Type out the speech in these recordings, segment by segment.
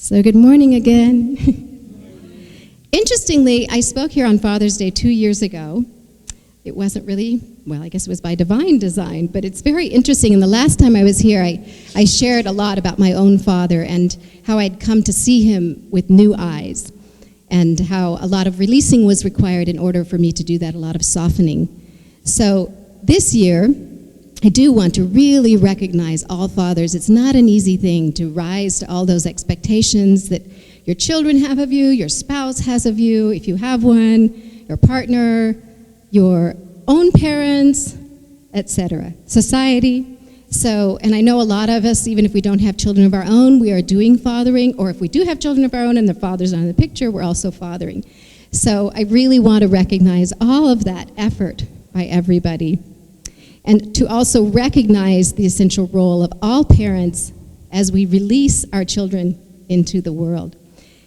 So good morning again. Interestingly, I spoke here on Father's Day 2 years ago. It wasn't really, well, I guess it was by divine design, but it's very interesting. And the last time I was here, I shared a lot about my own father and how I'd come to see him with new eyes, and how a lot of releasing was required in order for me to do that, a lot of softening. So this year, I do want to really recognize all fathers. It's not an easy thing to rise to all those expectations that your children have of you, your spouse has of you, if you have one, your partner, your own parents, etc. Society. So, and I know a lot of us, even if we don't have children of our own, we are doing fathering, or if we do have children of our own and the father's not in the picture, we're also fathering. So I really want to recognize all of that effort by everybody, and to also recognize the essential role of all parents as we release our children into the world.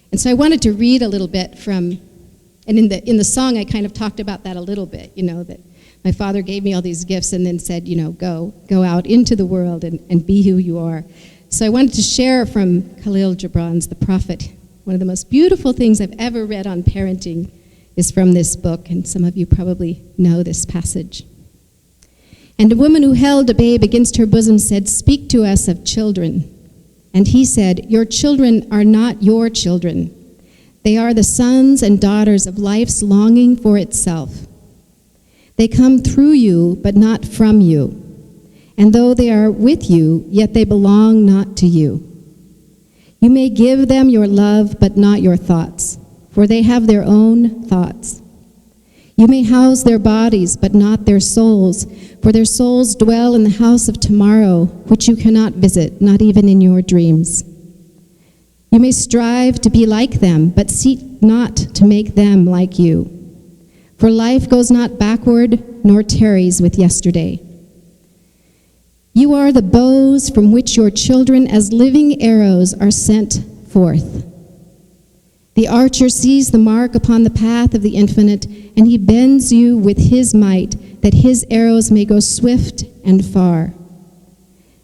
And so I wanted to read a little bit from, and in the song I kind of talked about that a little bit, that my father gave me all these gifts and then said, go out into the world and be who you are. So I wanted to share from Khalil Gibran's The Prophet. One of the most beautiful things I've ever read on parenting is from this book, and some of you probably know this passage. And a woman who held a babe against her bosom said, "Speak to us of children." And he said, "Your children are not your children. They are the sons and daughters of life's longing for itself. They come through you, but not from you. And though they are with you, yet they belong not to you. You may give them your love, but not your thoughts, for they have their own thoughts. You may house their bodies, but not their souls, for their souls dwell in the house of tomorrow, which you cannot visit, not even in your dreams. You may strive to be like them, but seek not to make them like you. For life goes not backward, nor tarries with yesterday. You are the bows from which your children as living arrows are sent forth. The archer sees the mark upon the path of the infinite, and he bends you with his might, that his arrows may go swift and far.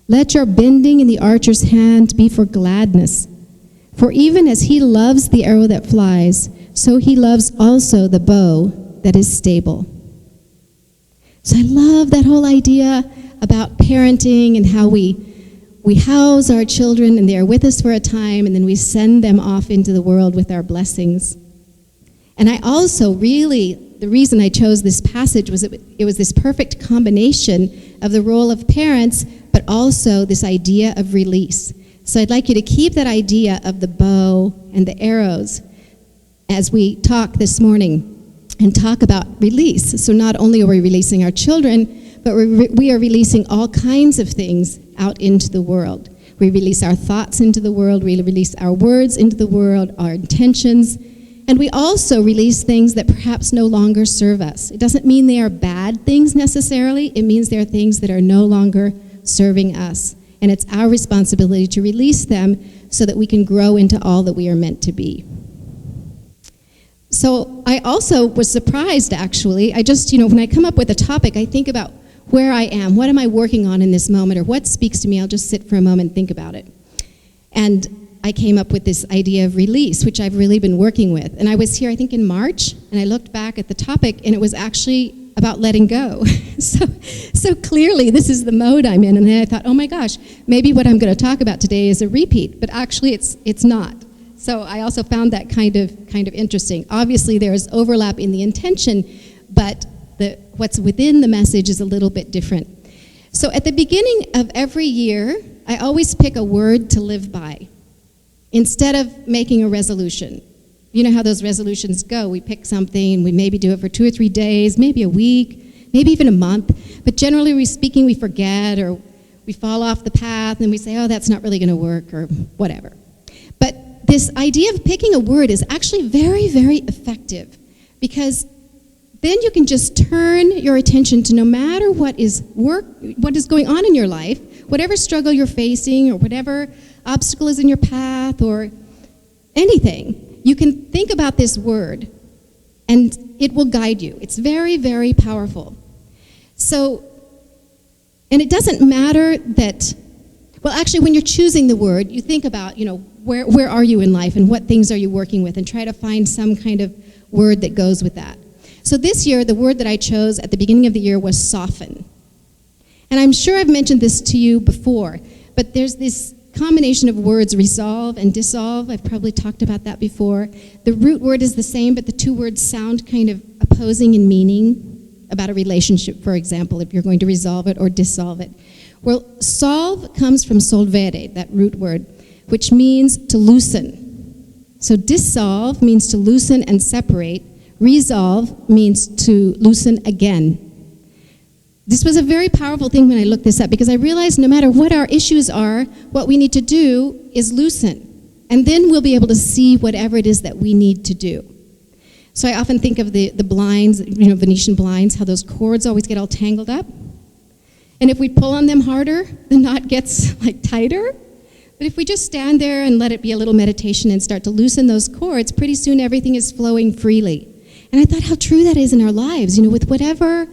Let your bending in the archer's hand be for gladness, for even as he loves the arrow that flies, so he loves also the bow that is stable." So I love that whole idea about parenting and how we house our children and they're with us for a time, and then we send them off into the world with our blessings. And I also really, the reason I chose this passage was it was this perfect combination of the role of parents, but also this idea of release. So I'd like you to keep that idea of the bow and the arrows as we talk this morning and talk about release. So not only are we releasing our children, but we are releasing all kinds of things out into the world. We release our thoughts into the world, we release our words into the world, our intentions, and we also release things that perhaps no longer serve us. It doesn't mean they are bad things necessarily, it means they're things that are no longer serving us. And it's our responsibility to release them so that we can grow into all that we are meant to be. So I also was surprised, actually. I just, when I come up with a topic, I think about where I am, what am I working on in this moment, or what speaks to me. I'll just sit for a moment and think about it. And I came up with this idea of release, which I've really been working with. And I was here, I think, in March, and I looked back at the topic, and it was actually about letting go. So clearly, this is the mode I'm in. And then I thought, oh my gosh, maybe what I'm going to talk about today is a repeat, but actually it's not. So I also found that kind of interesting. Obviously, there is overlap in the intention, but what's within the message is a little bit different. So at the beginning of every year, I always pick a word to live by instead of making a resolution. You know how those resolutions go. We pick something, we maybe do it for 2 or 3 days, maybe a week, maybe even a month, but generally speaking, we forget or we fall off the path and we say, oh, that's not really going to work or whatever. But this idea of picking a word is actually very, very effective, because then you can just turn your attention to no matter what is going on in your life, whatever struggle you're facing or whatever obstacle is in your path or anything, you can think about this word and it will guide you. It's very, very powerful. So, and it doesn't matter that, well, actually, when you're choosing the word, you think about, where are you in life and what things are you working with, and try to find some kind of word that goes with that. So this year, the word that I chose at the beginning of the year was soften. And I'm sure I've mentioned this to you before, but there's this combination of words, resolve and dissolve. I've probably talked about that before. The root word is the same, but the two words sound kind of opposing in meaning about a relationship, for example, if you're going to resolve it or dissolve it. Well, solve comes from solvere, that root word, which means to loosen. So dissolve means to loosen and separate. Resolve means to loosen again. This was a very powerful thing when I looked this up, because I realized no matter what our issues are, what we need to do is loosen. And then we'll be able to see whatever it is that we need to do. So I often think of the blinds, Venetian blinds, how those cords always get all tangled up. And if we pull on them harder, the knot gets tighter. But if we just stand there and let it be a little meditation and start to loosen those cords, pretty soon everything is flowing freely. And I thought how true that is in our lives, with whatever,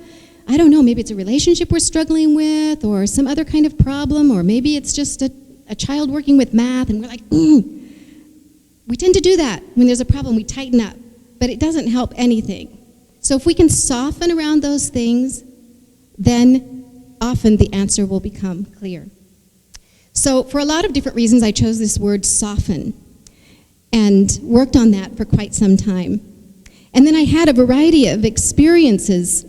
I don't know, maybe it's a relationship we're struggling with, or some other kind of problem, or maybe it's just a child working with math, and we're like, We tend to do that when there's a problem, we tighten up, but it doesn't help anything. So if we can soften around those things, then often the answer will become clear. So for a lot of different reasons, I chose this word soften and worked on that for quite some time. And then I had a variety of experiences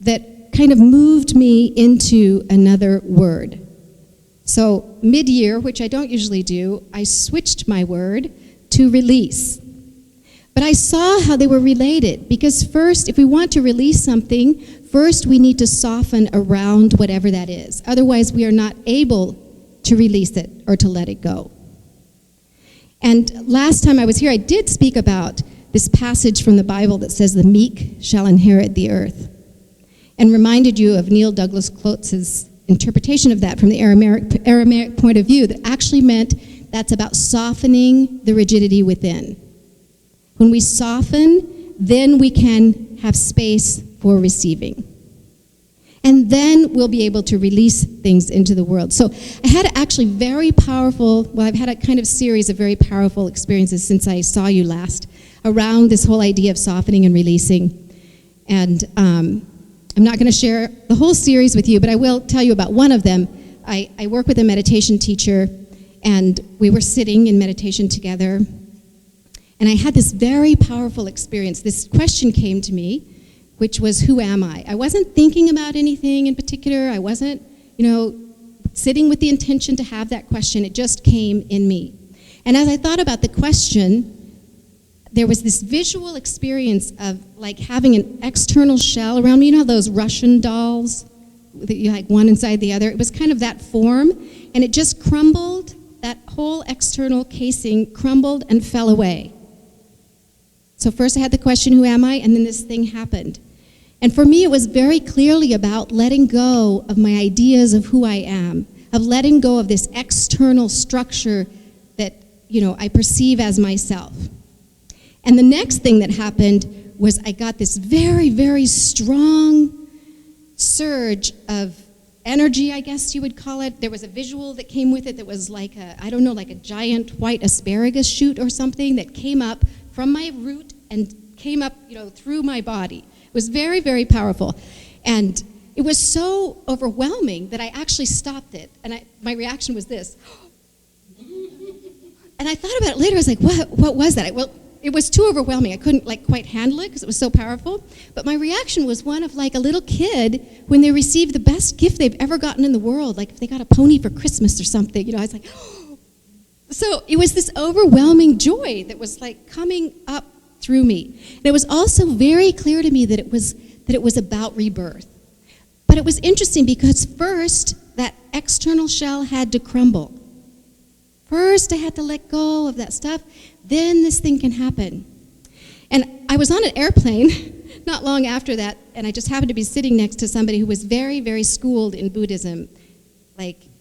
that kind of moved me into another word. So mid-year, which I don't usually do, I switched my word to release. But I saw how they were related, because first, if we want to release something, first we need to soften around whatever that is. Otherwise, we are not able to release it or to let it go. And last time I was here, I did speak about this passage from the Bible that says, the meek shall inherit the earth, and reminded you of Neil Douglas Klotz's interpretation of that from the Aramaic point of view, that actually meant that's about softening the rigidity within. When we soften, then we can have space for receiving. And then we'll be able to release things into the world. So I had actually very powerful, I've had a kind of series of very powerful experiences since I saw you last around this whole idea of softening and releasing. And I'm not going to share the whole series with you, but I will tell you about one of them. I work with a meditation teacher, and we were sitting in meditation together, and I had this very powerful experience. This question came to me, which was, who am I? I wasn't thinking about anything in particular. I wasn't, sitting with the intention to have that question. It just came in me. And as I thought about the question, there was this visual experience of having an external shell around me. How those Russian dolls that you one inside the other? It was kind of that form, and it just crumbled. That whole external casing crumbled and fell away. So first I had the question, who am I? And then this thing happened. And for me, it was very clearly about letting go of my ideas of who I am, of letting go of this external structure that, I perceive as myself. And the next thing that happened was I got this very, very strong surge of energy, I guess you would call it. There was a visual that came with it that was like a giant white asparagus shoot or something that came up from my root and came up, through my body. It was very, very powerful. And it was so overwhelming that I actually stopped it. And my reaction was this. And I thought about it later. I was like, what was that? It was too overwhelming. I couldn't quite handle it because it was so powerful. But my reaction was one of a little kid when they received the best gift they've ever gotten in the world. Like if they got a pony for Christmas or something. I was like, So it was this overwhelming joy that was coming up through me. And it was also very clear to me that it was about rebirth. But it was interesting because first that external shell had to crumble. First I had to let go of that stuff. Then this thing can happen. And I was on an airplane not long after that, and I just happened to be sitting next to somebody who was very, very schooled in Buddhism,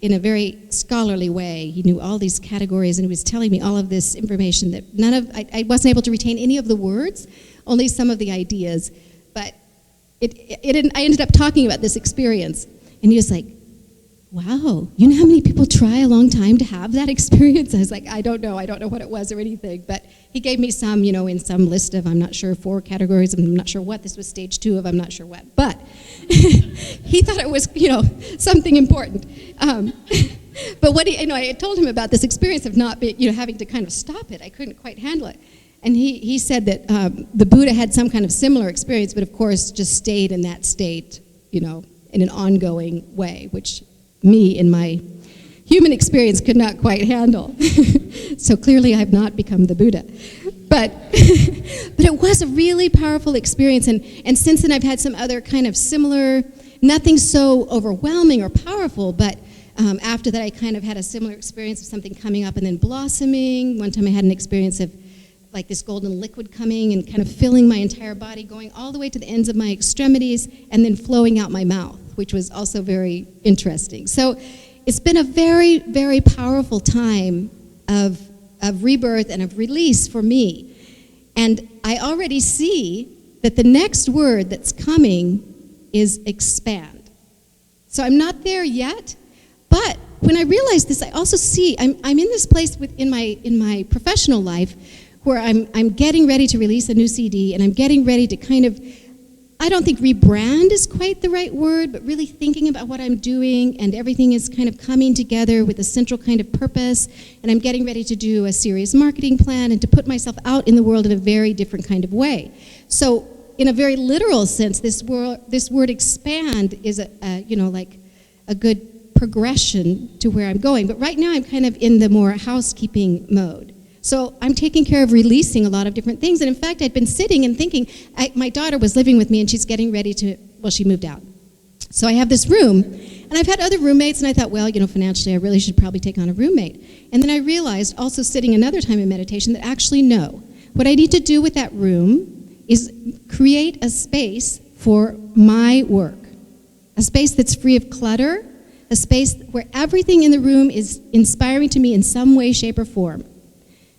in a very scholarly way. He knew all these categories, and he was telling me all of this information that I wasn't able to retain any of the words, only some of the ideas. But I ended up talking about this experience, and he was like, wow, you know how many people try a long time to have that experience? I was like, I don't know what it was or anything, but he gave me some, in some list of, I'm not sure, 4 categories, I'm not sure what, this was stage 2 of I'm not sure what, but he thought it was, something important. But what I told him about this experience of not being, having to kind of stop it. I couldn't quite handle it. And he said that the Buddha had some kind of similar experience, but of course just stayed in that state, in an ongoing way, which me in my human experience could not quite handle. So clearly I've not become the Buddha. But it was a really powerful experience, and since then I've had some other kind of similar, nothing so overwhelming or powerful, but after that I kind of had a similar experience of something coming up and then blossoming. One time I had an experience of like this golden liquid coming and kind of filling my entire body, going all the way to the ends of my extremities and then flowing out my mouth, which was also very interesting. So it's been a very, very powerful time of rebirth and of release for me. And I already see that the next word that's coming is expand. So I'm not there yet, but when I realize this, I also see I'm in this place in my professional life where I'm getting ready to release a new CD, and I'm getting ready to kind of, I don't think rebrand is quite the right word, but really thinking about what I'm doing, and everything is kind of coming together with a central kind of purpose, and I'm getting ready to do a serious marketing plan and to put myself out in the world in a very different kind of way. So in a very literal sense, this word expand is like a good progression to where I'm going. But right now I'm kind of in the more housekeeping mode. So I'm taking care of releasing a lot of different things. And in fact, I'd been sitting and thinking, my daughter was living with me and she's getting ready she moved out. So I have this room, and I've had other roommates, and I thought, financially, I really should probably take on a roommate. And then I realized, also sitting another time in meditation, that actually no. What I need to do with that room is create a space for my work, a space that's free of clutter, a space where everything in the room is inspiring to me in some way, shape, or form.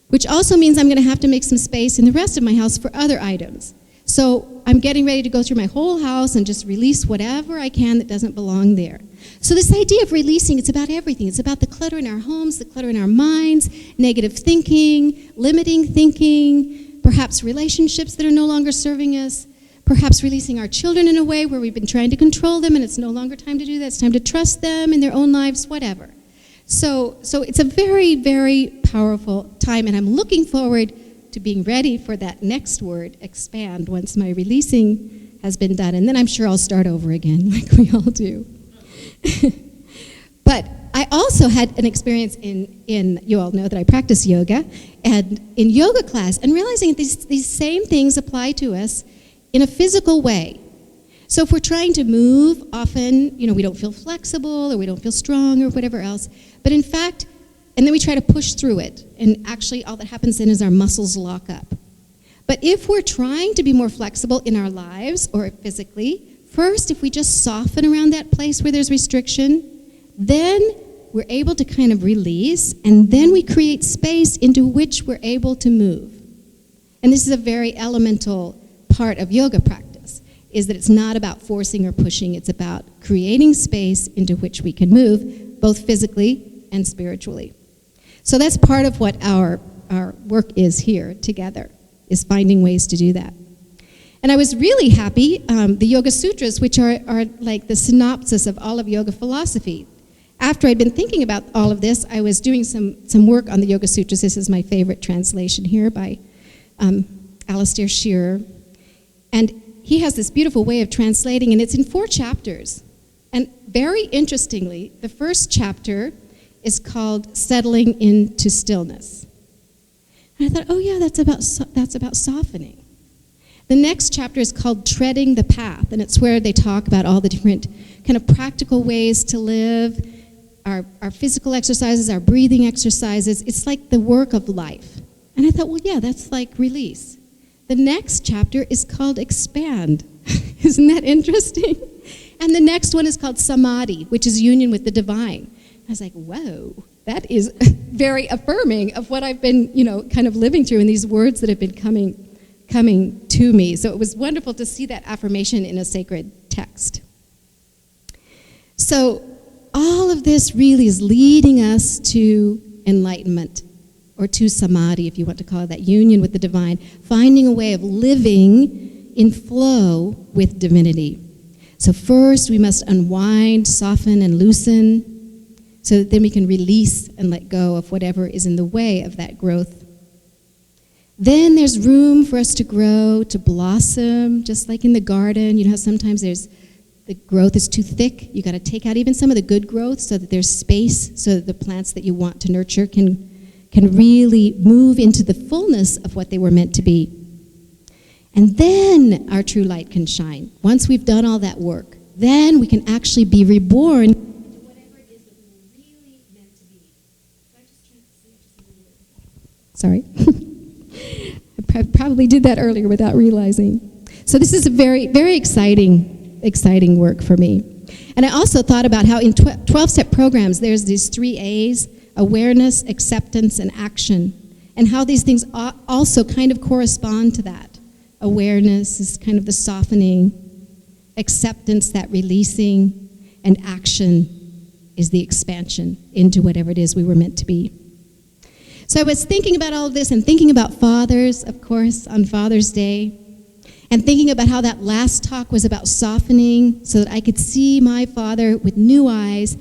Which also means I'm going to have to make some space in the rest of my house for other items. So I'm getting ready to go through my whole house and just release whatever I can that doesn't belong there. So this idea of releasing, it's about everything. It's about the clutter in our homes, the clutter in our minds, negative thinking, limiting thinking, perhaps relationships that are no longer serving us, perhaps releasing our children in a way where we've been trying to control them and it's no longer time to do that. It's time to trust them in their own lives, whatever. So it's a very, very powerful time, and I'm looking forward to being ready for that next word, expand, once my releasing has been done. And then I'm sure I'll start over again, like we all do. But I also had an experience in you all know that I practice yoga, and in yoga class, and realizing that these same things apply to us in a physical way. So if we're trying to move, often, we don't feel flexible, or we don't feel strong, or whatever else. But in fact, and then we try to push through it, and actually all that happens then is our muscles lock up. But if we're trying to be more flexible in our lives, or physically, first, if we just soften around that place where there's restriction, then we're able to kind of release, and then we create space into which we're able to move. And this is a very elemental part of yoga practice, is that it's not about forcing or pushing, it's about creating space into which we can move, both physically and spiritually. So that's part of what our work is here together, is finding ways to do that. And I was really happy, the Yoga Sutras, which are like the synopsis of all of yoga philosophy. After I'd been thinking about all of this, I was doing some work on the Yoga Sutras. This is my favorite translation here by Alistair Shearer. And he has this beautiful way of translating, and it's in 4 chapters. And very interestingly, the first chapter is called Settling into Stillness. And I thought, that's about softening. The next chapter is called Treading the Path, and it's where they talk about all the different kind of practical ways to live, our physical exercises, our breathing exercises. It's like the work of life. And I thought, that's like release. The next chapter is called Expand. Isn't that interesting? And the next one is called Samadhi, which is union with the divine. I was like, whoa, that is very affirming of what I've been, kind of living through, and these words that have been coming to me. So it was wonderful to see that affirmation in a sacred text. So all of this really is leading us to enlightenment, or to samadhi, if you want to call it that, union with the divine, finding a way of living in flow with divinity. So first we must unwind, soften, and loosen, so that then we can release and let go of whatever is in the way of that growth. Then there's room for us to grow, to blossom, just like in the garden. You know how sometimes the growth is too thick. You got to take out even some of the good growth so that there's space, so that the plants that you want to nurture can really move into the fullness of what they were meant to be. And then our true light can shine. Once we've done all that work, then we can actually be reborn into whatever it is that we were really meant to be. Sorry. I probably did that earlier without realizing. So this is a very, very exciting work for me. And I also thought about how in 12-step programs, there's these 3 A's, awareness, acceptance, and action, and how these things also kind of correspond to that. Awareness is kind of the softening, acceptance, that releasing, and action is the expansion into whatever it is we were meant to be. So I was thinking about all of this and thinking about fathers, of course, on Father's Day, and thinking about how that last talk was about softening so that I could see my father with new eyes,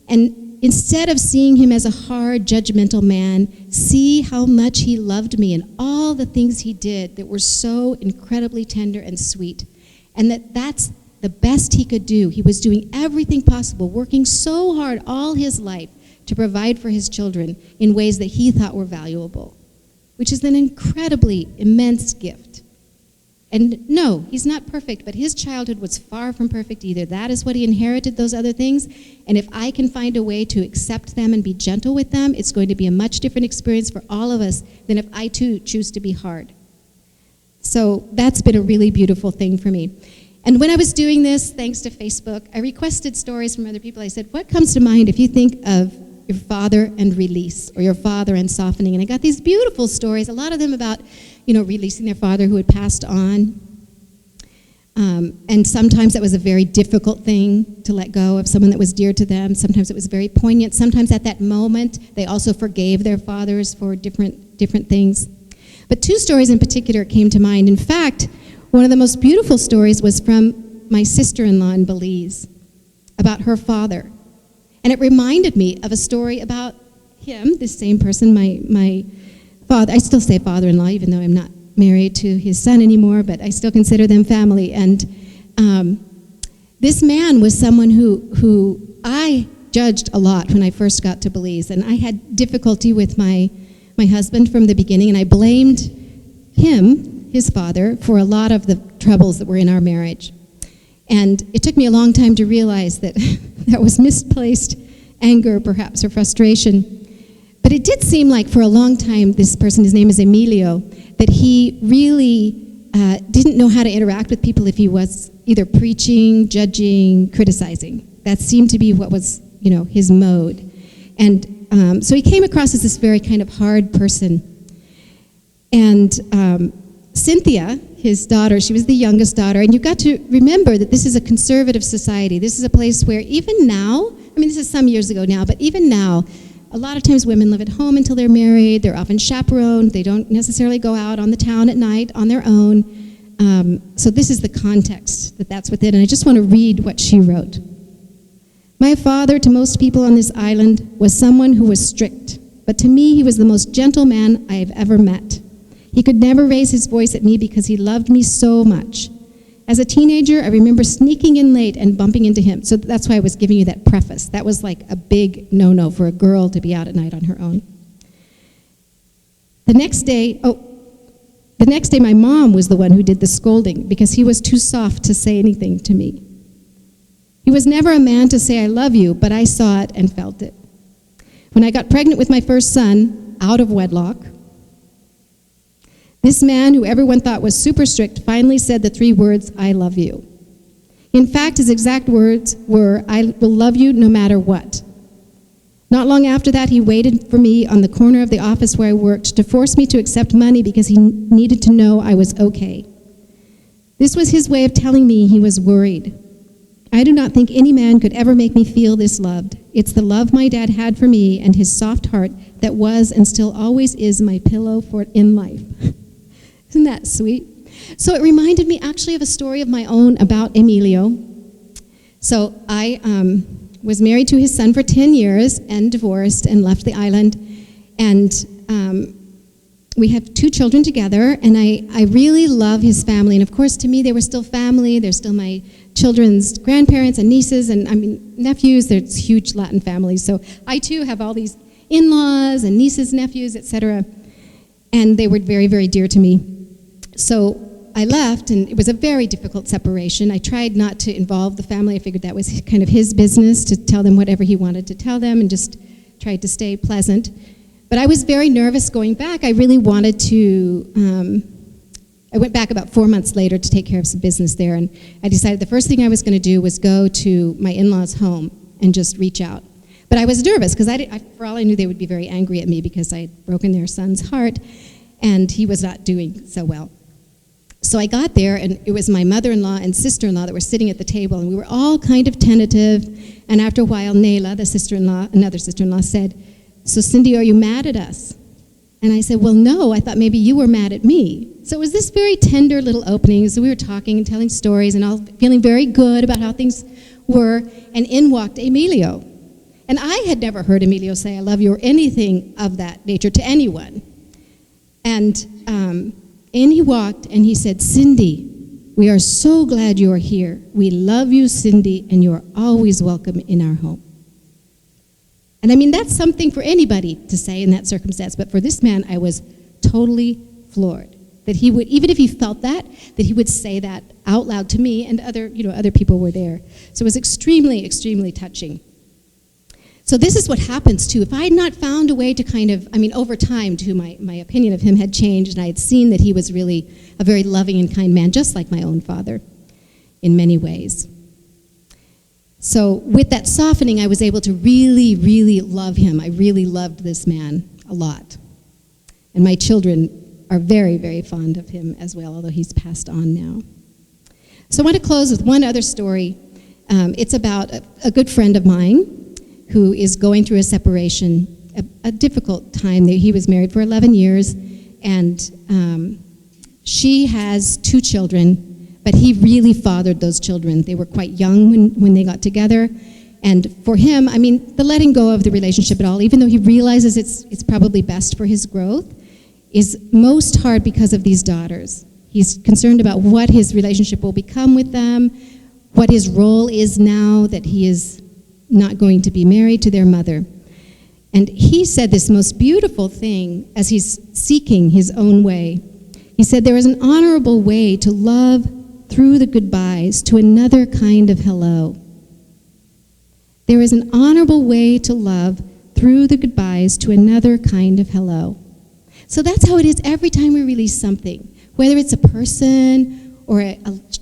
and instead of seeing him as a hard, judgmental man, see how much he loved me and all the things he did that were so incredibly tender and sweet. And that's the best he could do. He was doing everything possible, working so hard all his life to provide for his children in ways that he thought were valuable, which is an incredibly immense gift. And no, he's not perfect, but his childhood was far from perfect either. That is what he inherited, those other things. And if I can find a way to accept them and be gentle with them, it's going to be a much different experience for all of us than if I too choose to be hard. So that's been a really beautiful thing for me. And when I was doing this, thanks to Facebook, I requested stories from other people. I said, what comes to mind if you think of your father and release, or your father and softening? And I got these beautiful stories, a lot of them about, releasing their father who had passed on. And sometimes that was a very difficult thing to let go of someone that was dear to them. Sometimes it was very poignant. Sometimes at that moment, they also forgave their fathers for different things. But 2 stories in particular came to mind. In fact, one of the most beautiful stories was from my sister-in-law in Belize about her father. And it reminded me of a story about him, this same person, my father. I still say father-in-law, even though I'm not married to his son anymore, but I still consider them family. And this man was someone who I judged a lot when I first got to Belize. And I had difficulty with my husband from the beginning, and I blamed him, his father, for a lot of the troubles that were in our marriage. And it took me a long time to realize that that was misplaced anger, perhaps, or frustration. But it did seem like for a long time, this person, his name is Emilio, that he really didn't know how to interact with people if he was either preaching, judging, criticizing. That seemed to be what was, his mode. And so he came across as this very kind of hard person. And Cynthia, his daughter, she was the youngest daughter, and you've got to remember that this is a conservative society. This is a place where even now, this is some years ago now, but even now, a lot of times women live at home until they're married. They're often chaperoned. They don't necessarily go out on the town at night on their own. So this is the context that's within. And I just want to read what she wrote. My father, to most people on this island, was someone who was strict. But to me, he was the most gentle man I have ever met. He could never raise his voice at me because he loved me so much. As a teenager, I remember sneaking in late and bumping into him. So that's why I was giving you that preface. That was like a big no-no for a girl to be out at night on her own. The next day, my mom was the one who did the scolding because he was too soft to say anything to me. He was never a man to say, I love you, but I saw it and felt it. When I got pregnant with my first son, out of wedlock, this man, who everyone thought was super strict, finally said the 3 words, I love you. In fact, his exact words were, I will love you no matter what. Not long after that, he waited for me on the corner of the office where I worked to force me to accept money because he needed to know I was okay. This was his way of telling me he was worried. I do not think any man could ever make me feel this loved. It's the love my dad had for me and his soft heart that was and still always is my pillow for in life. Isn't that sweet? So it reminded me actually of a story of my own about Emilio. So I was married to his son for 10 years and divorced and left the island. And we have 2 children together, and I really love his family. And of course, to me, they were still family. They're still my children's grandparents and nieces and nephews. There's huge Latin families. So I too have all these in-laws and nieces, nephews, etc. And they were very, very dear to me. So I left, and it was a very difficult separation. I tried not to involve the family. I figured that was kind of his business to tell them whatever he wanted to tell them, and just tried to stay pleasant. But I was very nervous going back. I really wanted to, I went back about 4 months later to take care of some business there, and I decided the first thing I was going to do was go to my in-laws' home and just reach out. But I was nervous because for all I knew, they would be very angry at me because I had broken their son's heart, and he was not doing so well. So I got there, and it was my mother-in-law and sister-in-law that were sitting at the table, and we were all kind of tentative. And after a while, Nayla, the sister-in-law, another sister-in-law, said, "So Cindy, are you mad at us?" And I said, "Well, no, I thought maybe you were mad at me." So it was this very tender little opening. So we were talking and telling stories and all feeling very good about how things were, and in walked Emilio. And I had never heard Emilio say, "I love you," or anything of that nature to anyone. And in he walked, and he said, "Cindy, we are so glad you are here. We love you, Cindy, and you are always welcome in our home." And I mean, that's something for anybody to say in that circumstance, but for this man, I was totally floored. That he would, even if he felt that he would say that out loud to me, and other people were there. So it was extremely, extremely touching. So this is what happens too. If I had not found a way to over time too, my opinion of him had changed, and I had seen that he was really a very loving and kind man, just like my own father in many ways. So with that softening, I was able to really, really love him. I really loved this man a lot. And my children are very, very fond of him as well, although he's passed on now. So I want to close with one other story. It's about a good friend of mine who is going through a separation, a difficult time. He was married for 11 years, and she has 2 children, but he really fathered those children. They were quite young when they got together, and for him, the letting go of the relationship at all, even though he realizes it's probably best for his growth, is most hard because of these daughters. He's concerned about what his relationship will become with them, what his role is now that he is not going to be married to their mother. And he said this most beautiful thing as he's seeking his own way. He said, "There is an honorable way to love through the goodbyes to another kind of hello. There is an honorable way to love through the goodbyes to another kind of hello." So that's how it is every time we release something, whether it's a person or a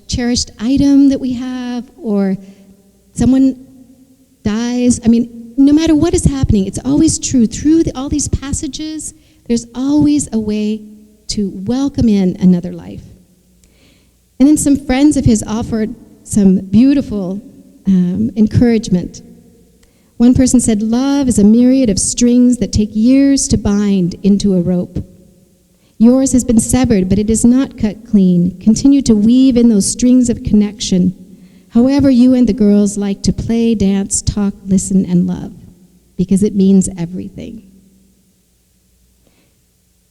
cherished item that we have, or someone dies. No matter what is happening, it's always true. Through all these passages, there's always a way to welcome in another life. And then some friends of his offered some beautiful encouragement. One person said, "Love is a myriad of strings that take years to bind into a rope. Yours has been severed, but it is not cut clean. Continue to weave in those strings of connection. However you and the girls like to play, dance, talk, listen, and love, because it means everything."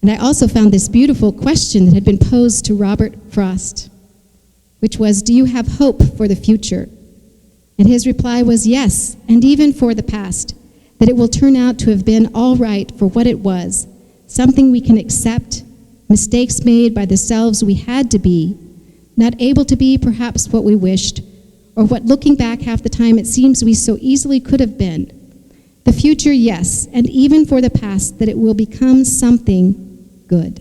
And I also found this beautiful question that had been posed to Robert Frost, which was, "Do you have hope for the future?" And his reply was, "Yes, and even for the past, that it will turn out to have been all right for what it was, something we can accept, mistakes made by the selves we had to be, not able to be perhaps what we wished, or what looking back half the time it seems we so easily could have been. The future, yes, and even for the past, that it will become something good."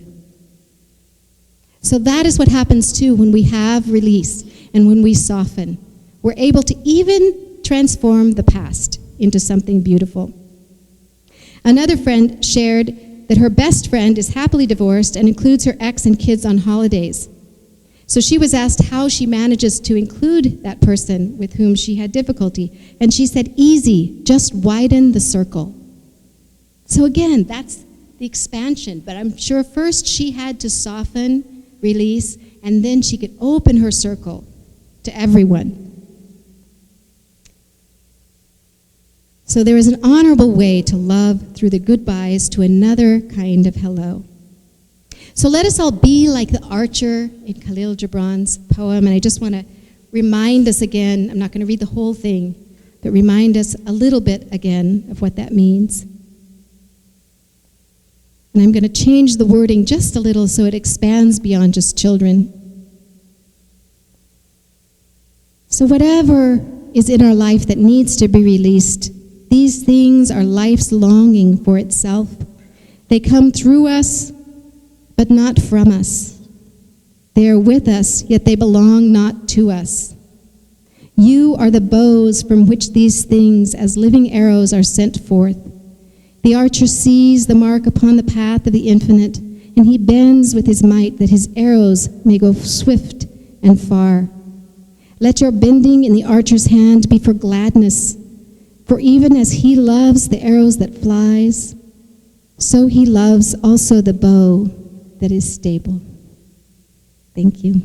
So that is what happens too when we have release and when we soften. We're able to even transform the past into something beautiful. Another friend shared that her best friend is happily divorced and includes her ex and kids on holidays. So she was asked how she manages to include that person with whom she had difficulty. And she said, easy, just widen the circle. So again, that's the expansion. But I'm sure first she had to soften, release, and then she could open her circle to everyone. So there is an honorable way to love through the goodbyes to another kind of hello. So let us all be like the archer in Khalil Gibran's poem, and I just want to remind us again, I'm not going to read the whole thing, but remind us a little bit again of what that means. And I'm going to change the wording just a little so it expands beyond just children. So whatever is in our life that needs to be released, these things are life's longing for itself. They come through us, but not from us. They are with us, yet they belong not to us. You are the bows from which these things, as living arrows, are sent forth. The archer sees the mark upon the path of the infinite, and he bends with his might that his arrows may go swift and far. Let your bending in the archer's hand be for gladness, for even as he loves the arrows that flies, so he loves also the bow that is stable. Thank you.